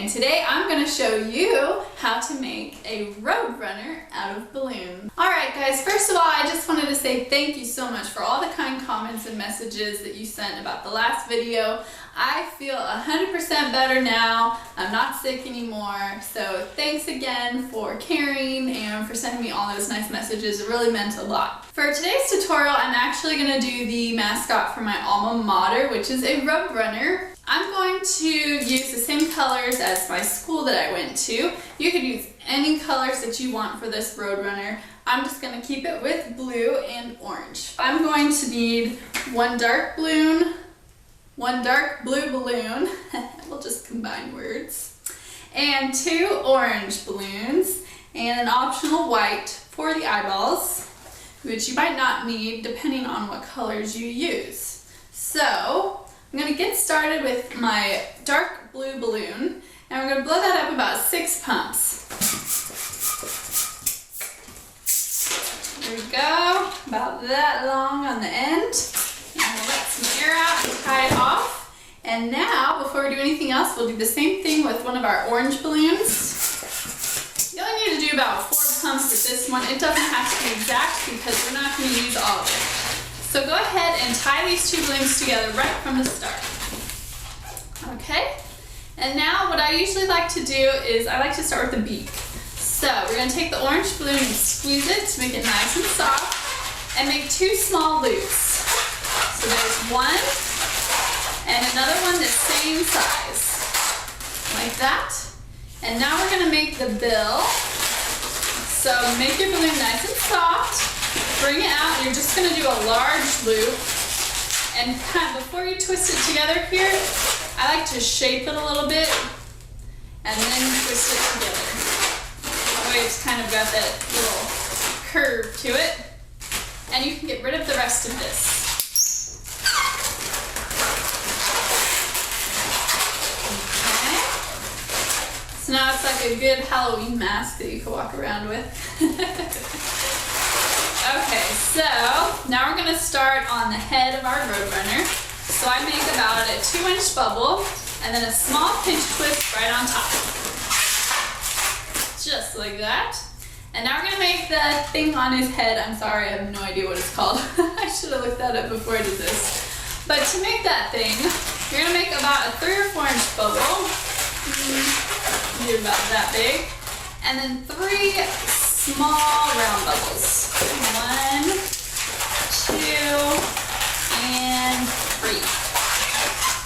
and today I'm going to show you how to make a Roadrunner out of balloons. Alright guys, first of all I just wanted to say thank you so much for all the kind comments and messages that you sent about the last video. I feel 100% better now. I'm not sick anymore, so thanks again for caring and for sending me all those nice messages. It really meant a lot. For today's tutorial, I'm actually going to do the mascot for my alma mater, which is a Roadrunner. I'm going to use the same colors as my school that I went to. You could use any colors that you want for this Roadrunner. I'm just going to keep it with blue and orange. I'm going to need one dark blue balloon, we'll just combine words, and 2 orange balloons, and an optional white for the eyeballs, which you might not need depending on what colors you use. So I'm going to get started with my dark blue balloon, and we're going to blow that up about 6 pumps. There we go, about that long on the end. And we'll let some air out and tie it off. And now, before we do anything else, we'll do the same thing with one of our orange balloons. You only need to do about 4 pumps with this one. It doesn't have to be exact because we're not going to use all of it. So go ahead and tie these 2 balloons together right from the start. Okay? And now what I usually like to do is I like to start with the beak. So we're going to take the orange balloon and squeeze it to make it nice and soft and make 2 small loops. So there's one and another one the same size, like that. And now we're going to make the bill. So make your balloon nice and soft, bring it out, and you're just going to do a large loop. And before you twist it together here, I like to shape it a little bit and then twist it together. That way it's kind of got that little curve to it. And you can get rid of the rest of this. So now it's like a good Halloween mask that you can walk around with. Okay, so now we're going to start on the head of our Roadrunner. So I make about a 2-inch bubble and then a small pinch twist right on top. Just like that. And now we're going to make the thing on his head. I'm sorry, I have no idea what it's called. I should have looked that up before I did this. But to make that thing, you're going to make about a 3 or 4 inch bubble. About that big, and then 3 small round bubbles. 1, 2, and 3.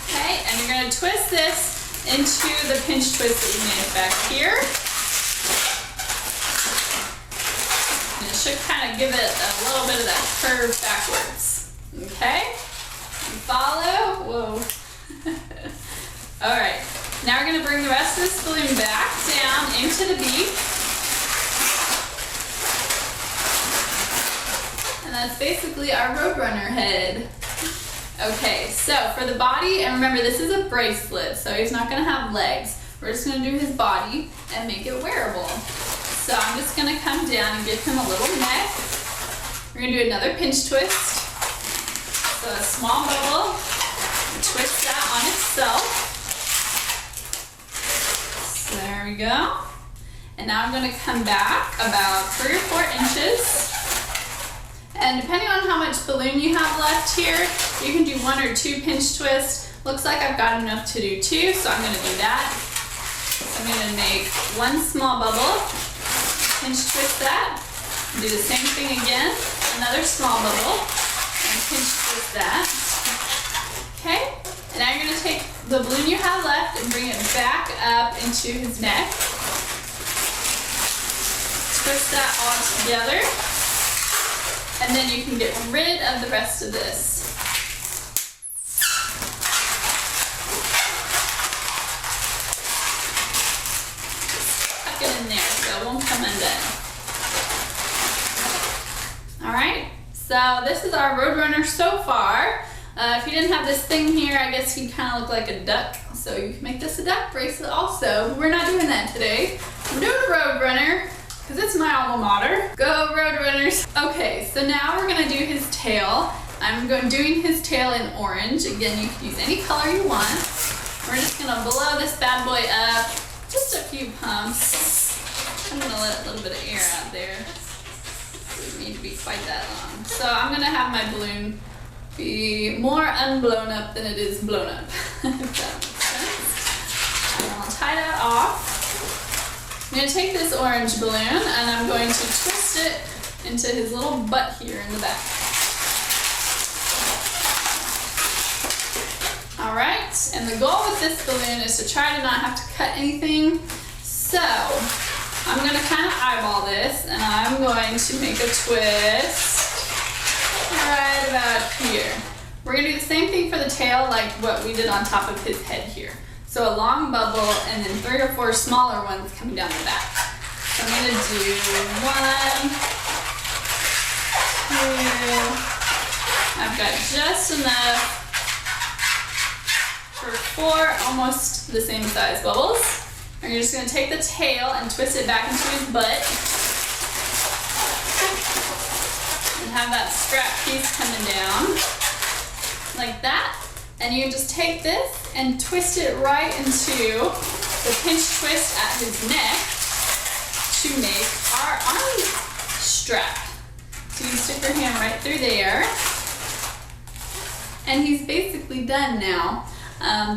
Okay, and you're going to twist this into the pinch twist that you made back here. And it should kind of give it a little bit of that curve backwards. Okay, you follow? Whoa. All right. Now we're going to bring the rest of this balloon back down into the beak. And that's basically our Roadrunner head. Okay, so for the body, and remember this is a bracelet, so he's not going to have legs. We're just going to do his body and make it wearable. So I'm just going to come down and give him a little neck. We're going to do another pinch twist. So a small bubble, and twist that on itself. There we go. And now I'm going to come back about 3 or 4 inches. And depending on how much balloon you have left here, you can do 1 or 2 pinch twists. Looks like I've got enough to do 2, so I'm going to do that. So I'm going to make 1 small bubble, pinch twist that, do the same thing again, another small bubble, and pinch twist that. Okay? And now you're going to take the balloon you have left and bring it back up into his neck. Twist that all together. And then you can get rid of the rest of this. Tuck it in there so it won't come undone. Alright, so this is our Roadrunner so far. If you didn't have this thing here, I guess he'd kind of look like a duck. So you can make this a duck bracelet also. But we're not doing that today. We're doing a Roadrunner because it's my alma mater. Go Roadrunners. Okay, so now we're going to do his tail. I'm doing his tail in orange. Again, you can use any color you want. We're just going to blow this bad boy up just a few pumps. I'm gonna let a little bit of air out there. It doesn't need to be quite that long. So I'm gonna have my balloon be more unblown up than it is blown up, if that makes sense. And I'll tie that off. I'm gonna take this orange balloon and I'm going to twist it into his little butt here in the back. All right, and the goal with this balloon is to try to not have to cut anything. So I'm gonna kind of eyeball this and I'm going to make a twist right about here. We're gonna do the same thing for the tail like what we did on top of his head here. So a long bubble and then 3 or 4 smaller ones coming down the back. So I'm gonna do 1, 2, I've got just enough for 4 almost the same size bubbles. And you're just gonna take the tail and twist it back into his butt. And have that strap piece coming down like that. And you just take this and twist it right into the pinch twist at his neck to make our arm strap. So you can stick your hand right through there. And he's basically done now.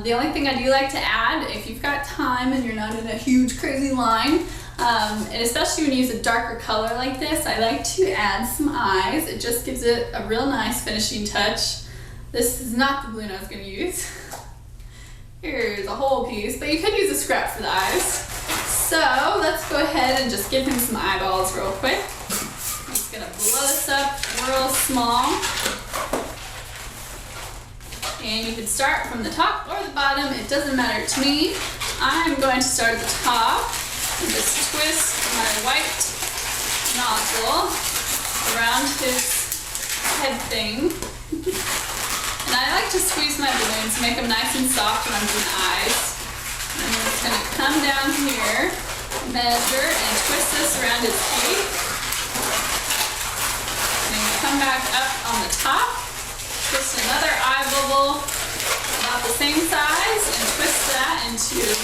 The only thing I do like to add, if you've got time and you're not in a huge crazy line, and especially when you use a darker color like this, I like to add some eyes. It just gives it a real nice finishing touch. This is not the balloon I was going to use. Here's a whole piece, but you could use a scrap for the eyes. So let's go ahead and just give him some eyeballs real quick. I'm just going to blow this up real small. And you can start from the top or the bottom, it doesn't matter to me. I'm going to start at the top and just twist my white nozzle around his head thing. And I like to squeeze my balloons to make them nice and soft when I'm doing eyes. And I'm just going to come down here, measure, and twist this around his cheek. And then come back up on the top. Twist another eye bubble about the same size and twist that into the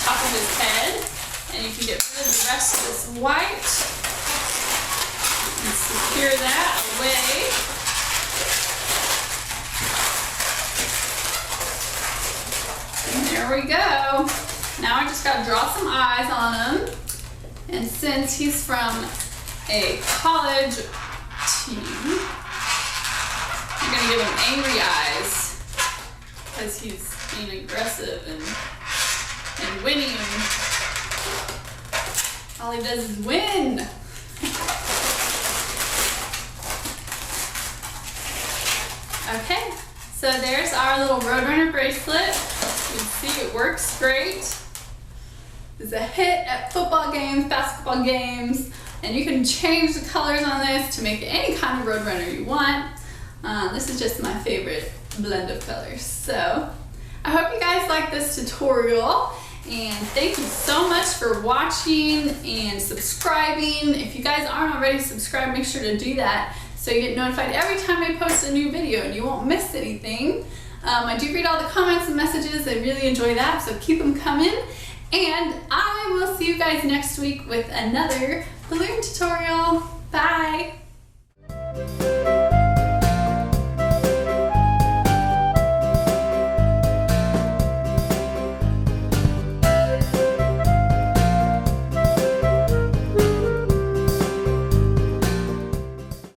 top of his head. And you can get rid of the rest of this white and secure that away. And there we go. Now I just gotta draw some eyes on him. And since he's from a college team, I'm gonna give him angry eyes because he's being aggressive and winning. All he does is win. Okay, so there's our little Roadrunner bracelet. You can see it works great. It's a hit at football games, basketball games, and you can change the colors on this to make it any kind of Roadrunner you want. This is just my favorite blend of colors. So I hope you guys like this tutorial, and thank you so much for watching and subscribing. If you guys aren't already subscribed, make sure to do that so you get notified every time I post a new video and you won't miss anything. I do read all the comments and messages. I really enjoy that, so keep them coming. And I will see you guys next week with another balloon tutorial. Bye!